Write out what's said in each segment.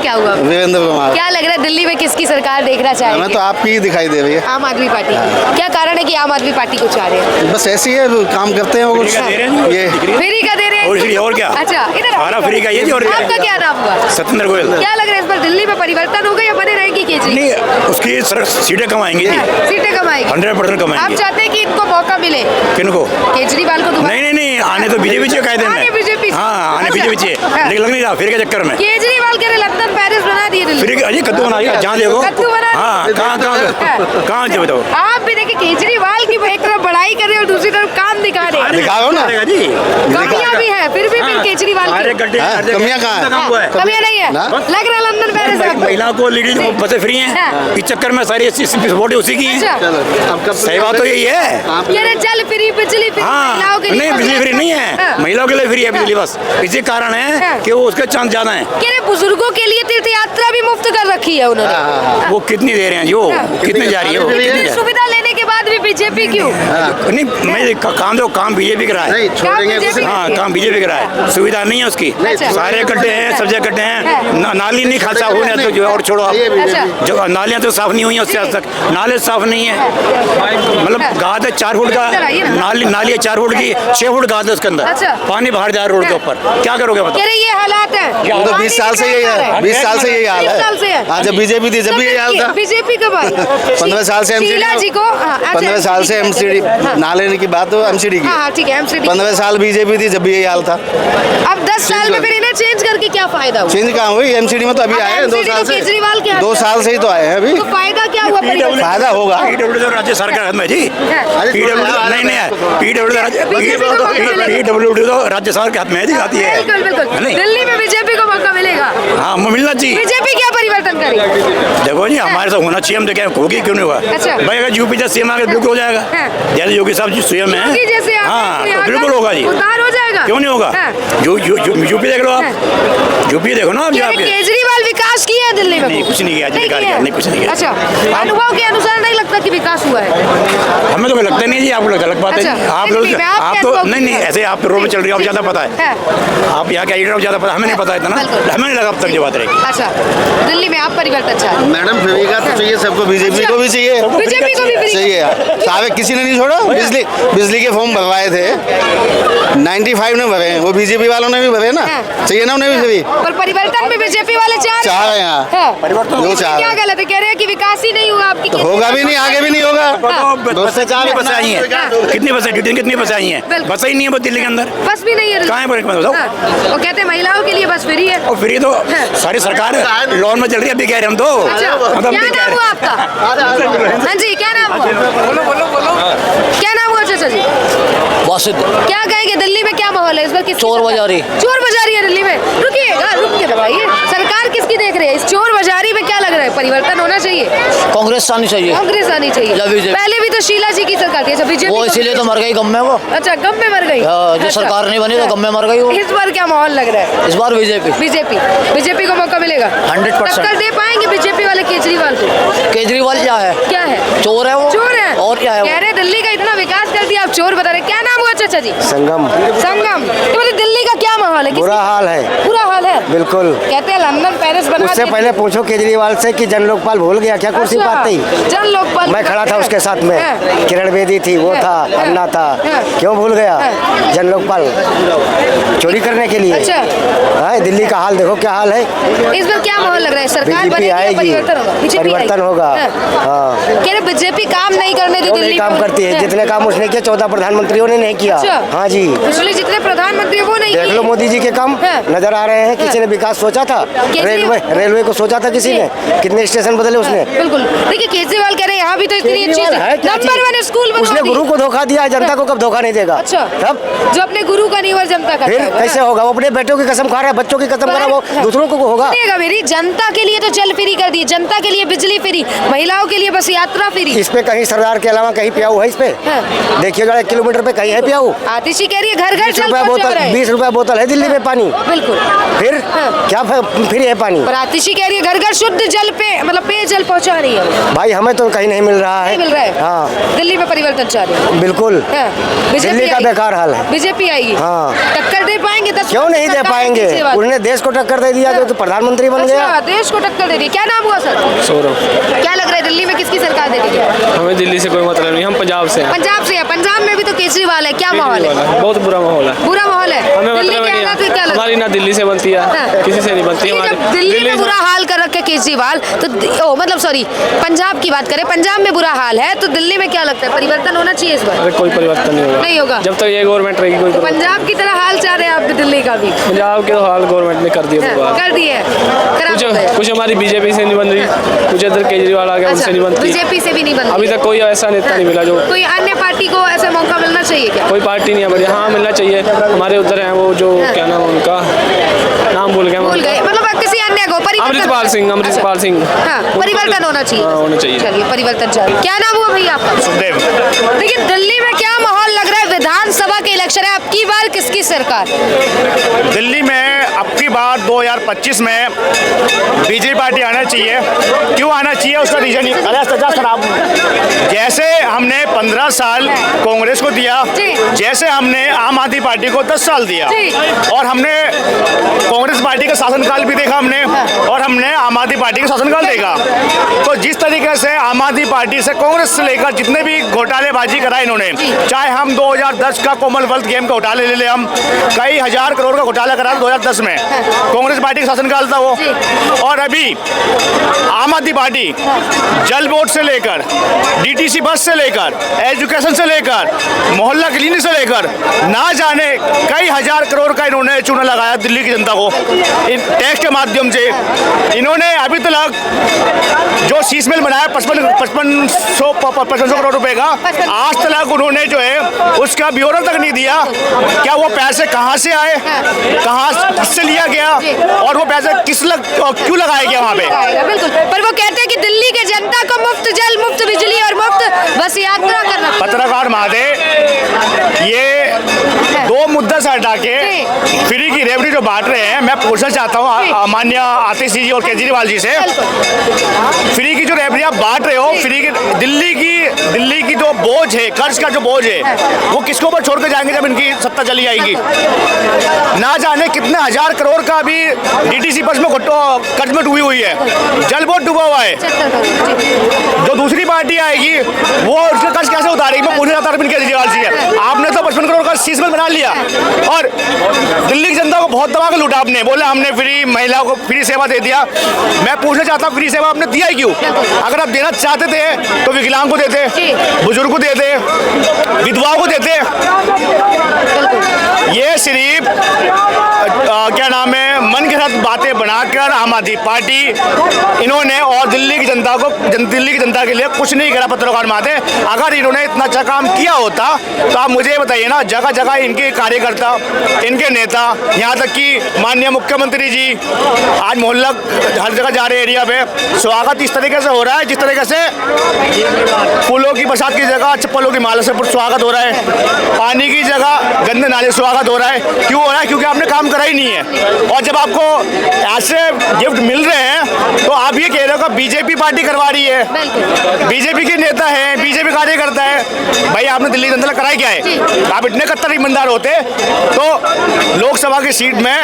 क्या हुआ? वीरेंद्र कुमार। क्या लग रहा है दिल्ली में किसकी सरकार देखना चाहेंगे? हमें तो आपकी ही दिखाई दे रही है। आम आदमी पार्टी की। क्या कारण है कि आम आदमी पार्टी को चाह रहे हैं? बस ऐसी है, काम करते हैं वो कुछ ये। फ्री का दे रहे हैं और क्या? अच्छा, इधर सारा फ्री का ये। और आपका क्या नाम हुआ? सत्येंद्र गोयल। क्या लग रहा है इस बार दिल्ली में परिवर्तन होगा या बने रहेंगी केजरी? नहीं, उसकी सीटें कम आएंगी जी। सीटें कम आएंगी 100% कम आप आएंगी। चाहते हैं कि इनको मौका मिले? किनको? केजरीवाल को दोबारा? नहीं, आने तो बीजेपी चाहिए कायदे में। आने बीजेपी से। हाँ, आने अच्छा। बीजेपी चाहिए, हाँ। लेकिन लग नहीं रहा फिर के चक्कर में। केजरीवाल कह रहे लंदन पेरिस बना दिए दिल्ली। फिर अजय कद्दू बना दिया, जहाँ देखो। कद्दू बना दिया। हाँ, कहाँ जो बताओ। आप भी देखिए केजरीवाल की एक तरफ बड़ाई कर रहे हैं और दूसरी तरफ काम दिखा रहे हैं। दिखाओ ना। जी, कमियां भी है फिर भी केजरीवाल की कमियां कहाँ है? कमियां नहीं है। ना? लग रहा है लंदन पेरिस है। महिलाओं को लेडीज को बसें फ्री हैं, हाँ। इस चक्कर में सारी वोट उसी की अच्छा। हैं। चलो अब कब सही बात तो यही है। कह रहे जल फ्री बिजली फ्री हाँ, महिलाओं के लिए। नहीं बिजली फ्री नहीं है, हाँ। महिलाओं के लिए फ्री है बिजली बस। इसी कारण है हाँ। कि वो उसके चांस ज्यादा हैं। कह रहे बुजुर्गों के लिए तीर्थ यात्रा भी मुफ्त कर रखी है उन्होंने। वो कितनी दे रहे हैं जो हाँ। कितने जा रही है वो? कितनी कितनी इतनी जा- सुविधा लेने के बाद भी बीजेपी क्यों? नहीं, मैं काम बीजेपी करा है। नहीं छोड़ेंगे बीजेपी कुछ। हाँ, काम बीजेपी करा है, सुविधा नहीं है उसकी। अच्छा। सारे इकट्ठे हैं, सब जगह इकट्ठे हैं। नाली नहीं खासा हो तो जो और छोड़ो आप। ये भी- अच्छा। जो नालियाँ तो साफ नहीं हुई हैं उससे आज तक, नाले साफ नहीं है। मतलब गाद है 4 फुट का, नाली है 4 फुट की, 6 फुट गाद है उसके अंदर। अच्छा। पानी बाहर जा रहा है रोड के ऊपर, क्या करोगे बताओ? कह रहे ये हालात है। वो तो 20 साल से यही है, 20 साल से यही हाल 20 साल से है। है। हाँ, जब बीजेपी थी जब भी यही हाल था। बीजेपी कब आई? 15 साल से शीला जी को 15 साल से एमसीडी नाले की बात हो, एमसीडी की। हाँ ठीक है एमसीडी। 15 साल बीजेपी थी जब भी यही हाल था। अब 10 साल में फिर इन्हें चेंज करके क्या फायदा हुआ? चेंज कहाँ हुई? एमसीडी में तो अभी अब आए हैं 2 MCD साल तो से। केजरीवाल के हाथ 2 में। साल से ही तो आए हैं अभी। तो फायदा क्या हुआ परिवर्तन? फायदा होगा। PWD तो राज्य सरकार में जी। हाँ। PWD तो राज्य सरकार के हाथ में है जी, आती है। बिल्कुल बिल्कुल नहीं। दिल्ली में बीजेपी को मौका मिलेगा। हाँ, मिलना चाहिए। बीजेपी क्या परिवर्तन करेगी? देखो जी, हमारे साथ होना चाहिए, हम तो क्या होगी क्यों नहीं होगा? अच्छा। भाई अगर यूपी जैसे सीएम आगे बिल्कुल हो जाएगा। हाँ। जैसे योगी साहब जी सीएम है, योगी जैसे आप हाँ, तो तो यहाँ बिल्कुल का होगा जी। उद्धार हो जाएगा। क्यों नहीं होगा? हाँ। यूपी देख लो आप, यूपी देखो ना आप कह यहाँ रहे पे। केजरीवाल विकास किया है दिल्ली में? नहीं, कुछ नहीं किया, नहीं अधिकार किया किया, नहीं, कुछ नहीं किया। अच्छा, अनुभव के अनुसार नहीं लगता कि विकास हुआ है? हमें तो लगता नहीं जी, आपको लगता बात है जी। अच्छा। आप नहीं, लोग नहीं, मैं आपके आप तो अनुभव नहीं की ऐसे आप रोड में चल रही हो, आप ज्यादा पता है। आप यहाँ के एडिटर ज्यादा पता, हमें नहीं पता इतना, बिल्कुल। हमें नहीं लगा अब तक जो बात रही। अच्छा, दिल्ली में आप परिवर्तन चाहते हैं? मैडम फ्री का तो चाहिए सबको, बीजेपी को भी चाहिए। बीजेपी को भी फ्री चाहिए यार। साहब किसी ने नहीं छोड़ा। बिजली के फॉर्म भरवाए थे 95 ने भरे हैं, वो बीजेपी वालों ने भी भरे ना। हाँ। चाहिए ना उन्हें भी फ्री। पर परिवर्तन भी बीजेपी वाले चाह रहे हैं यहाँ। जो चाह क्या रहे हैं। गलत है? कह रहे हैं कि विकास ही नहीं हुआ आपकी। तो होगा भी नहीं, आगे भी नहीं होगा। बसें कितनी बसें आई हैं, कितनी बसें ड्यूटी कितनी बसें आई हैं? बिल्कुल। बसें ही नहीं है वो दिल्ली के अंदर, बस भी नहीं है। कहाँ है बताओ? हाँ। वो कहते हैं महिलाओं के लिए बस फ्री है। और फ्री तो सारी सरकार लोन में चल रही है, अभी कह रहे हम तो। अच्छा, मतलब क्या नाम हुआ आपका? हाँ जी, क्या नाम हुआ? क्या नाम हुआ चाचा जी? वासिद क्या कहेंगे दिल्ली में क्या माहौल है इस बार? किसकी चोर सरकार? बाजारी। चोर बाजारी है दिल्ली में। रुकिएगा, रुक के दबाइए। सरकार किसकी देख रही है? इस चोर बाजारी में क्या लग रहा है? परिवर्तन होना चाहिए, कांग्रेस आनी चाहिए। कांग्रेस आनी या चाहिए। बीजेपी। पहले भी तो शीला जी की सरकार थी। अच्छा, बीजेपी वो इसीलिए तो मर गई गम में वो। अच्छा, गम में मर गई। जो अच्छा। सरकार नहीं बनी तो गम में मर गई वो। इस बार क्या माहौल लग रहा है? इस बार बीजेपी बीजेपी को मौका मिलेगा 100%। टक्कर दे पाएंगे बीजेपी वाले केजरीवाल को? केजरीवाल क्या है? क्या है? चोर है वो। चोर है। और क्या है वो? कह रहे दिल्ली का इतना विकास कर दिया, आप चोर बता रहे। क्या नाम हुआ चाचा जी? संगम। संगम। तो मतलब दिल्ली का क्या माहौल है? बुरा हाल है, बुरा हाल है। बिल्कुल। कहते हैं लंदन पेरिस बना उससे दिया। पहले पूछो केजरीवाल से कि जन लोकपाल भूल गया क्या कुर्सी अच्छा, पाते ही? जन लोकपाल मैं खड़ा था उसके साथ में, हाँ। किरण बेदी थी, वो था, हाँ। अन्ना था। हाँ। क्यों भूल गया? हाँ। जन लोकपाल चोरी करने के लिए। अच्छा। हाँ, दिल्ली का हाल देखो क्या हाल है। इस बार क्या माहौल लग रहा है? सरकार बीजेपी बनेगी या आएगी, परिवर्तन होगा? बीजेपी परिवर्तन आएगी। होगा। हाँ। हाँ, कह रहे बीजेपी काम नहीं करने दी क्यों दिल्ली नहीं काम में। करती है? हाँ। जितने काम उसने किया 14 प्रधानमंत्रियों ने नहीं किया। अच्छा। हाँ जी, पिछले जितने प्रधानमंत्री वो नहीं देख किए। लो मोदी जी के काम हाँ। नजर आ रहे हैं। किसी ने विकास सोचा था? रेलवे को सोचा था किसी ने? कितने स्टेशन बदले उसने? बिल्कुल। देखिए केजरीवाल कह रहे हैं यहाँ भी तो इतनी अच्छी केजरीवाल है क्या नंबर चीज? 1 स्कूल बनवा उसने दी। गुरु को धोखा दिया, जनता को कब धोखा नहीं देगा? अच्छा, तब जो अपने गुरु का नीवर जनता का फिर कैसे होगा? वो अपने बेटों की कसम खा रहा है, बच्चों की कसम खा रहा है, वो दूसरों को होगा? सुनिएगा मेरी, जनता के लिए तो जल फ्री कर दी, जनता के लिए बिजली फ्री, महिलाओं के लिए बस यात्रा फ्री। इस पे कहीं सरदार के अलावा कहीं प्याऊ है इस पे? हाँ। देखिए जरा 1 किलोमीटर पे कहीं है प्याऊ? आतिशी कह रही है घर घर 20 जल रुपया पहुंचा बोतल, रहा है। 20 रुपया बोतल है दिल्ली में पानी। बिल्कुल। फिर हाँ। क्या फिर है पानी? पर आतिशी कह रही है घर घर शुद्ध जल पे मतलब पेयजल पहुंचा रही है वो। भाई हमें तो कहीं नहीं मिल रहा है। नहीं मिल रहा है। हाँ दिल्ली में परिवर्तन चाह रही है। बिल्कुल। हाँ। बीजेपी दिल्ली का आएगी। बेकार हाल है। बीजेपी आएगी। हाँ। टक्कर दे पाएंगे? 10 क्यों नहीं दे पाएंगे? उन्होंने देश को टक्कर दे दिया तो प्रधानमंत्री बन गया। अच्छा, देश को टक्कर दे दी। क्या नाम हुआ सर? सौरभ। क्या लग रहा है दिल्ली में किसकी सरकार दे देगी? हमें दिल्ली से कोई मतलब नहीं, हम पंजाब से हैं। पंजाब से है। पंजाब में भी तो केजरीवाल है। क्या माहौल है? बहुत बुरा माहौल है। बुरा माहौल है। हमें दिल्ली मतलब के नहीं हालात में क्या है, लग हमारी ना दिल्ली से बनती है, हाँ। किसी से नहीं बनती जब हमारी। दिल्ली में बुरा हाल कर रखे केजरीवाल तो मतलब सॉरी पंजाब की बात करें, पंजाब में बुरा हाल है तो दिल्ली में क्या लगता है परिवर्तन होना चाहिए इस बार? अरे कोई परिवर्तन नहीं होगा। नहीं होगा। जब तक ये गवर्नमेंट रहेगी कोई परिवर्तन। पंजाब की तरह हाल चाह रहे हैं आप भी दिल्ली का भी? पंजाब के तो हाल गवर्नमेंट ने कर दिया बर्बाद। कर दिए खराब हो गए। कुछ हमारी बीजेपी से नहीं बन रही, कुछ इधर केजरीवाल आ गया उनसे नहीं बनती। बीजेपी से भी नहीं बन अभी रही। तक कोई ऐसा नेता नहीं मिला जो। कोई अन्य पार्टी को ऐसा मौका मिलना चाहिए क्या? कोई पार्टी नहीं है बड़ी। हाँ मिलना चाहिए। हमारे उधर हैं वो जो क्या नाम है उनका, नाम भूल गया मैं भूल उनका। गए मतलब किसी अन्य को अमृतपाल सिंह, अमृतपाल सिंह। हाँ, परिवर्तन होना चाहिए। हाँ, होना चाहिए। चलिए परिवर्तन चाहिए। क्या नाम हुआ भैया आपका? सुखदेव। देखिए दिल्ली में क्या माहौल लग रहा है? विधानसभा के इलेक्शन है, अब की बार किसकी सरकार? दिल्ली में अब की बार 2025 में बीजेपी पार्टी आना चाहिए। क्यों आना चाहिए उसका रीजन जैसे हमने 15 साल कांग्रेस को दिया, जैसे हमने आम आदमी पार्टी को 10 साल दिया, और हमने कांग्रेस पार्टी का शासनकाल भी देखा हमने, और हमने आम आदमी पार्टी का शासनकाल देखा। तो जिस तरीके से आम आदमी पार्टी से कांग्रेस से लेकर जितने भी घोटालेबाजी करा इन्होंने, चाहे हम 2010 का कॉमनवेल्थ गेम का घोटाले ले ले, हम कई हजार करोड़ का घोटाला करा 2010 में, कांग्रेस पार्टी का शासनकाल था वो। और अभी आम आदमी पार्टी जल बोर्ड से लेकर डीटीसी बस से लेकर एजुकेशन से लेकर मोहल्ला क्लिनिक से लेकर ना जाने कई हजार करोड़ का इन्होंने चूना लगाया दिल्ली की जनता को इन टैक्स के माध्यम से। इन्होंने अभी तक जो शीश महल बनाया 5500 करोड़ रुपए का, आज तक उन्होंने जो है उसका ब्यौरा तक नहीं दिया। क्या वो पैसे कहाँ से आए, कहाँ से लिया गया, और वो पैसे क्यों लगाया गया वहाँ पे? बिल्कुल। पर वो कहते हैं कि दिल्ली के जनता को मुफ्त जल, मुफ्त बिजली और मुफ्त बस यात्रा करना। पत्रकार महोदय, ये 2 मुद्दा से हटा के फ्री की रेवड़ी जो बांट रहे हैं, मैं पूछना चाहता हूँ माननीय आतिशी जी और केजरीवाल जी से, फ्री की जो रेवड़ी आप बांट रहे हो, फ्री की दिल्ली की जो बोझ है, कर्ज का जो बोझ है, वो किसके ऊपर छोड़ के जाएंगे जब इनकी सत्ता चली आएगी? ना जाने कितने हजार करोड़ का अभी डीटीसी बस में कर्ज में डूबी हुई है, जल बोर्ड डूबा हुआ है। जो दूसरी पार्टी आएगी वो उसका कर्ज कैसे उतारेगी? मैं पूछना चाहता हूँ केजरीवाल जी है, आपने तो 55 करोड़ का शीश महल बना लिया और दिल्ली की जनता को बहुत दबा के लूटा। आपने बोला हमने फ्री महिलाओं को फ्री सेवा दे दिया। मैं पूछना चाहता हूँ फ्री सेवा आपने दिया ही क्यों? अगर आप देना चाहते थे तो विकलांग को देते, बुजुर्ग को देते, विधवाओं को देते। ये सिर्फ क्या नाम है मन के साथ बातें बनाकर आम आदमी पार्टी इन्होंने और दिल्ली की जनता के लिए कुछ नहीं करा। पत्रकार महोदय, अगर इन्होंने इतना अच्छा काम किया होता तो आप मुझे बताइए ना, जगह जगह इनके कार्यकर्ता, इनके नेता, यहाँ तक कि माननीय मुख्यमंत्री जी आज मोहल्ला हर जगह जा रहे एरिया पे, स्वागत इस तरीके से हो रहा है जिस तरीके से फूलों की बरसात की जगह चप्पलों की माला से स्वागत हो रहा है, पानी की जगह गंदे नाले स्वागत हो रहा है। क्यों हो रहा है? क्योंकि आपने काम करा ही नहीं है। और जब आपको ऐसे गिफ्ट मिल रहे हैं तो आप ये कह रहे हो कि बीजेपी पार्टी करवा रही है, बीजेपी के नेता है, बीजेपी कार्यकर्ता है। भाई आपने दिल्ली जनता कराई क्या है? आप इतने कट्टर ईमानदार होते तो लोकसभा की सीट में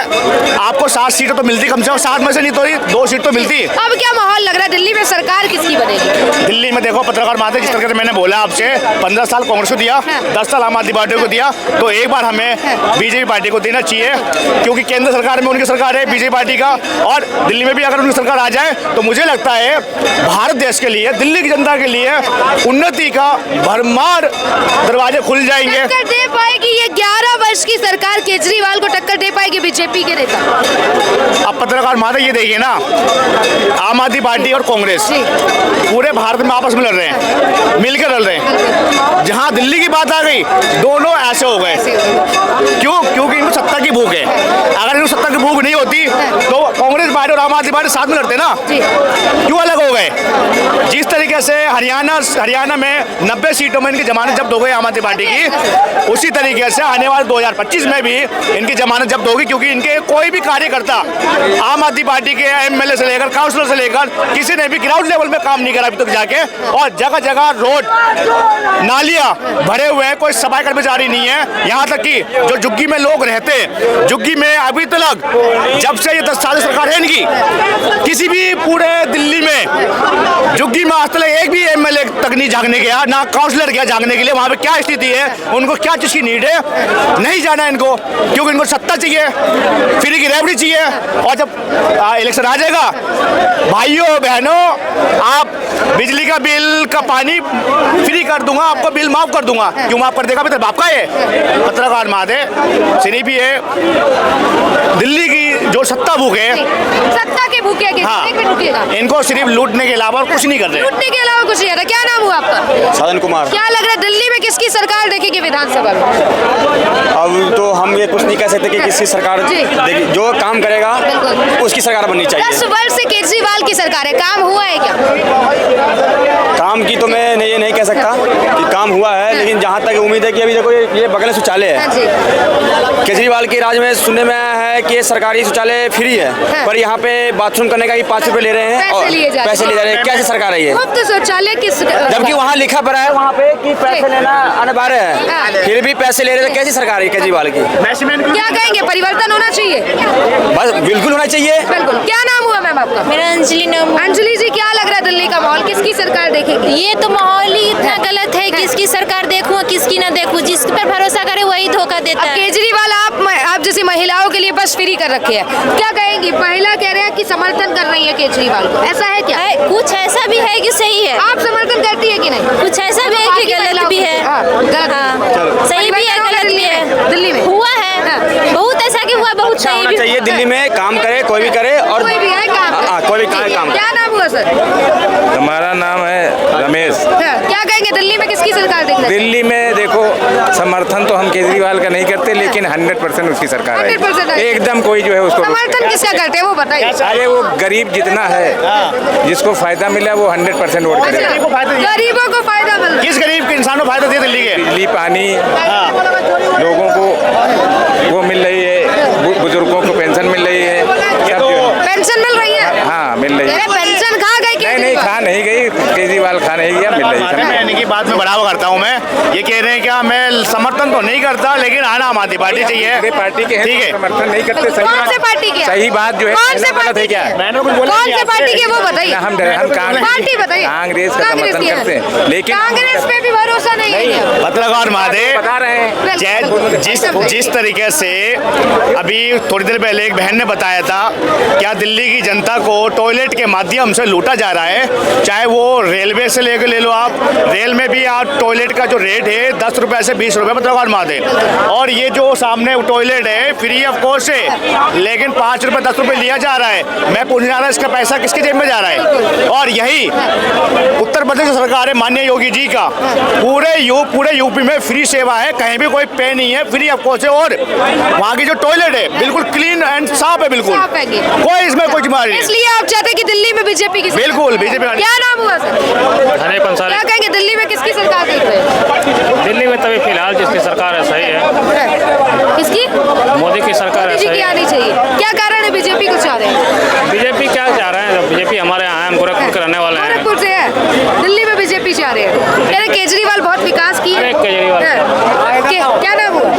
आपको 7 सीटें तो मिलती, कम से कम 7 में से नहीं तो 2 सीट तो मिलती। अब क्या माहौल लग रहा है दिल्ली में? सरकार किसकी बनेगी दिल्ली में? देखो पत्रकार महोदय, जिस तरह से मैंने बोला आपसे, 15 साल कांग्रेस को दिया, 10 साल आम आदमी पार्टी को दिया, तो एक बार हमें बीजेपी पार्टी को देना चाहिए, क्योंकि केंद्र सरकार में उनकी सरकार है बीजेपी पार्टी का, और दिल्ली में भी अगर उनकी सरकार आ जाए तो मुझे लगता है भारत देश के लिए, दिल्ली की जनता के लिए उन्नति का भरमार दरवाजे खुल जाएंगे। टक्कर दे पाएगी ये 11 वर्ष की सरकार केजरीवाल को? टक्कर दे पाएगी बीजेपी के नेता? अब पत्रकार महोदय ये देखिए ना, आम आदमी पार्टी और कांग्रेस पूरे भारत में आपस में लड़ रहे हैं, मिलकर लड़ रहे हैं। जहां दिल्ली की बात आ गई दोनों ऐसे हो गए। क्यों? क्योंकि इनको सत्ता की भूख है। अगर इनको सत्ता की भूख नहीं होती तो कांग्रेस पार्टी और आम आदमी पार्टी साथ में लड़ते ना, क्यों अलग हो हो गए। जिस तरीके से हरियाणा में 90 सीटों में इनकी जमानत जब्त हो गई आम आदमी पार्टी की, उसी तरीके से आने वाले 2025 में भी इनकी जमानत जब्त होगी, क्योंकि इनके कोई भी कार्यकर्ता आम आदमी पार्टी के एमएलए से लेकर काउंसलर से लेकर किसी ने भी ग्राउंड लेवल में काम नहीं करा अभी तक जाके, और जगह जगह रोड नालियां भरे हुए हैं, कोई सफाई कर्मचारी नहीं है। यहाँ तक कि जो झुग्गी में लोग रहते हैं, झुग्गी में अभी तक जब से ये 10 साल सरकार है इनकी, किसी भी पूरे दिल्ली में झुग्गी में आज तक एक भी एमएलए तक नहीं झांकने गया, ना काउंसलर गया झांकने के लिए वहाँ पे क्या स्थिति है, उनको क्या चीज़ की नीड है, नहीं जाना इनको, क्योंकि इनको सत्ता चाहिए, फ्री की रेवड़ी चाहिए। और जब इलेक्शन आ जाएगा, भाइयों बहनों, आप बिजली का बिल का पानी फ्री कर दूंगा, आपको बिल माफ कर दूंगा। क्यों माफ कर देगा? बाप का है पत्रकार महादेव सिर्फ भी है दिल्ली की जो सत्ता भूख है, सत्ता के भूखे हैं, हाँ, एक मिनट रुकिएगा। इनको सिर्फ लूटने के अलावा और कुछ नहीं कर रहे। लूटने के अलावा कुछ नहीं है। क्या नाम हुआ आपका? सदन कुमार। क्या लग रहा है दिल्ली में किसकी सरकार देखेगी विधानसभा में? अब तो हम ये कुछ नहीं कह सकते कि किसकी सरकार जी। जो काम करेगा बिल्कुल। उसकी सरकार बननी 10 चाहिए। वर्ष से केजरीवाल की सरकार है, काम हुआ है क्या? काम की तो मैं ये नहीं कह सकता कि काम हुआ है, लेकिन जहाँ तक उम्मीद है कि अभी देखो ये बगल शौचालय हाँ है, जी। केजरीवाल के राज में सुनने में आया है कि ये सरकारी शौचालय फ्री है, हाँ। पर यहाँ पे बाथरूम करने का ही 5 रुपए ले रहे हैं पैसे और लिए जा पैसे लिए जा रहे हैं। कैसे सरकार है ये? मुफ्त शौचालय किस? जबकि वहाँ लिखा पड़ा है वहाँ पे कि पैसे लेना अनिवार्य हाँ। है, फिर भी पैसे ले रहे हैं। कैसी सरकार है केजरीवाल की? क्या कहेंगे, परिवर्तन होना चाहिए? बस बिल्कुल होना चाहिए। बिल्कुल। क्या नाम हुआ मैम आपका? मेरा अंजलि नाम। अंजलि जी, क्या लग रहा है दिल्ली का माहौल किसकी सरकार देखेगी? ये तो माहौल ही इतना गलत है, किसकी सरकार देखूं किसकी ना देखूं, जिस पर भरोसा करे वही धोखा देता अब है। केजरीवाल आप जैसी महिलाओं के लिए बस फ्री कर रखे हैं, क्या कहेंगी? महिला कह रहे हैं कि समर्थन कर रही है केजरीवाल को, ऐसा है क्या? कुछ ऐसा भी है कि सही है, आप समर्थन करती है कि नहीं? कुछ ऐसा भी है कि गलत भी है। हाँ, गलत। हाँ, सही भी है गलत भी है। दिल्ली में हुआ है बहुत ऐसा कि हुआ, बहुत अच्छा सही होना भी चाहिए दिल्ली में, काम करे कोई भी करे और कोई भी है काम करे। हाँ, कोई भी काम। क्या नाम हुआ सर? हमारा नाम है रमेश। क्या कहेंगे दिल्ली में किसकी सरकार देखना? दिल्ली में देखो, समर्थन तो हम केजरीवाल का नहीं करते, लेकिन 100% उसकी सरकार 100% है। एकदम कोई जो है उसको समर्थन किसका करते हैं वो बताइए। अरे वो गरीब जितना है, जिसको फायदा मिला वो 100% वोट करेगा। गरीबों को फायदा मिल रहा है। किस गरीब के इंसान को फायदा दिया दिल्ली के? बिजली पानी लोगों को वो मिल रही है, बुजुर्गों को पेंशन मिल रही है। पेंशन मिल रही है? हाँ मिल रही है। पेंशन खा गई? नहीं खा नहीं गई, केजरीवाल खा नहीं गया, मिल रही है। मैं इनकी बात में बढ़ावा करता हूँ। मैं ये कह रहे हैं क्या, मैं समर्थन तो नहीं करता, लेकिन आना आम आदमी पार्टी चाहिए। पार्टी के हैं, ठीक है। समर्थन नहीं करते। कौन से पार्टी के? सही बात जो है, कौन से गलत है क्या? मैंने कुछ बोला कौन से पार्टी के वो बताइए। हम पार्टी बताइए। कांग्रेस का समर्थन की है। करते हैं, लेकिन कांग्रेस पे भी भरोसा नहीं है। पत्रकार महादेव बता रहे हैं जिस तरीके से अभी थोड़ी देर पहले एक बहन ने बताया था, क्या दिल्ली की जनता को टॉयलेट के माध्यम से लूटा जा रहा है। चाहे वो रेलवे से लेकर ले लो, आप रेल में भी आप टॉयलेट का जो रेट है 10 रुपए से 20 रुपए पत्रकार महादेव, और ये जो सामने टॉयलेट है फ्री ऑफ कॉस्ट है, लेकिन 5 रुपए 10 रुपए लिया जा रहा है। मैं पूछना रहा इसका पैसा किसके जेब में जा रहा है? और यही उत्तर प्रदेश सरकार है माननीय योगी जी का, पूरे यूपी में फ्री सेवा है, कहीं भी कोई पे नहीं है, फ्री ऑफ कॉस्ट है। और वहाँ की जो टॉयलेट है बिल्कुल क्लीन एंड साफ है, बिल्कुल साफ है ये। कोई इसमें कोई बीमारी नहीं। इसलिए आप चाहते हैं कि दिल्ली में बीजेपी की सरकार? बिल्कुल बीजेपी। क्या नाम हुआ सर? हरे पंसारी। क्या कहेंगे दिल्ली में किसकी सरकार देख रहे हैं? दिल्ली में तभी फिलहाल जिसकी सरकार है सही है, किसकी? मोदी की सरकार है मोदी जी सही की है। आनी चाहिए। क्या कारण है बीजेपी को चाह रहे हैं? बीजेपी क्या चाह रहे हैं? बीजेपी हमारे यहाँ है, हम गोरखपुर के रहने वाले हैं। गोरखपुर से है, दिल्ली में बीजेपी चाह रहे हैं। कह रहे केजरीवाल बहुत विकास किए। अरे केजरीवाल। क्या नाम हुआ?